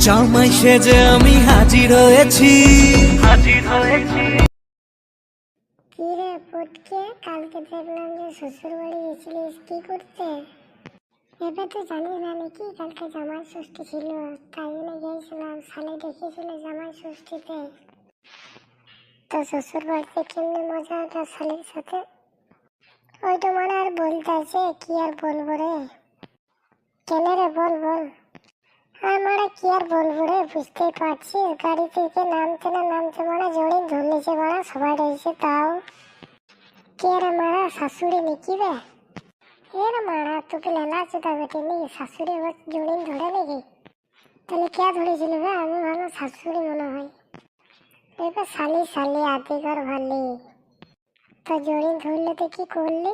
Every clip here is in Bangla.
জামাই সেজে আমি হাজির হয়েছি। কি রে পুটকে, কালকে দেখলাম যে শ্বশুর বাড়ি গেছিলিস, কি করতে? এবার তো জানিস না নাকি কালকে জামাই ষষ্ঠী ছিল, তাই জন্য গিয়েছিলাম। শালি দেখেছিল জামাই ষষ্ঠীতে তো শ্বশুর বাড়িতে কেমনি মজা ওটা শালির সাথে। ওইটা মানে আর বলতে আছে, কি আর বলবো রে। কেন রে, বল বল। আর মারা কি আর বলবো রে, বুঝতেই পারছিস গাড়ি থেকে নামতে না নামতে মারা জড়িয়ে ধরলেছে, মারা সবাই রয়েছে তাও। কে রে মারা, শাশুড়ি নাকি রে? এর মারা তোকে লেলা চোদা বেটে নি, শাশুড়ি আবার জড়িয়ে ধরে নাকি? তাহলে কে ধরেছিল রে? আমি ভালো শাশুড়ি মনে হয়। এবার শালি শালি আদিকার ভালি তো জড়িয়ে ধরলে তো কি করলি?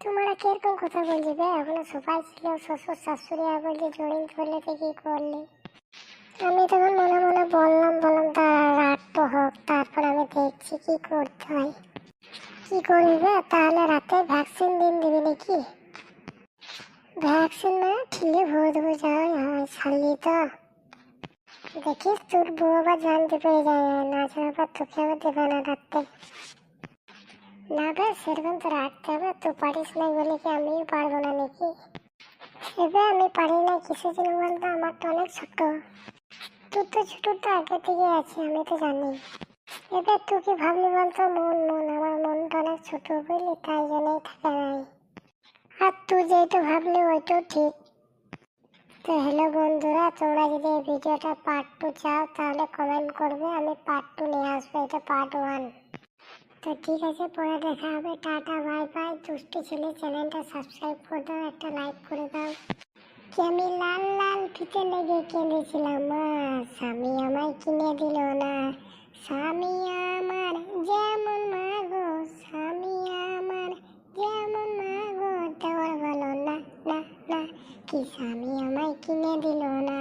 তোমরা কিরকম কথা বলছি বে? এখনো সবাই ছিল, শ্বশুর শাশুড়ি, আবার যে জড়িয়ে ধরলে তো কি করলি? আমি তখন মনে মনে বললাম তারা রাত তো হোক, তারপর আমি দেখছি কি করতে হয়। কি করবে তাহলে? রাতে ভ্যাকসিন দিন দিবি নাকি? ভ্যাকসিন না ঠিকই ভরে দেবো, যাই হয় শালি তো। দেখিস তোর বউ আবার জানতে পেরে যায়, না জানার পর তোকে আবার দেবে না রাখতে। না বে, সেরকম তো রাখতে হবে। তুই পারিস না বলে কি আমিও পারবো না নাকি? এবার আমি পারি না কিসের জন্য বলতো, আমার তো অনেক ছোট। তুই তো ছোট তো আগে থেকে আছে, আমি তো জানি। এবার তুই কি ভাবলি বলতো? আমার মনটা অনেক ছোট বুঝলি, তাই জন্যই থাকে নাই। আর তুই যেহেতু ভাবলি ওইটাও ঠিক। তো হ্যালো বন্ধুরা, তোমরা যদি এই ভিডিওটা পার্ট 2 চাও তাহলে কমেন্ট করবে, আমি পার্ট 2 নিয়ে আসবো। এটা পার্ট 1। তো ঠিক আছে, পরে দেখা হবে। Tata bye bye. দুষ্টু ছেলে চ্যানেলটা সাবস্ক্রাইব করে দাও, একটা লাইক করে দাও। কি আমি লাল লাল ফিতে লেগে কেঁদেছিলাম, মা স্বামী আমায় কিনে দিল না। স্বামী আমার যেমন মাগো, স্বামী আমার যেমন মাগো, দেওয়ার ভালো না না না, কি স্বামী আমায় কিনে দিল না।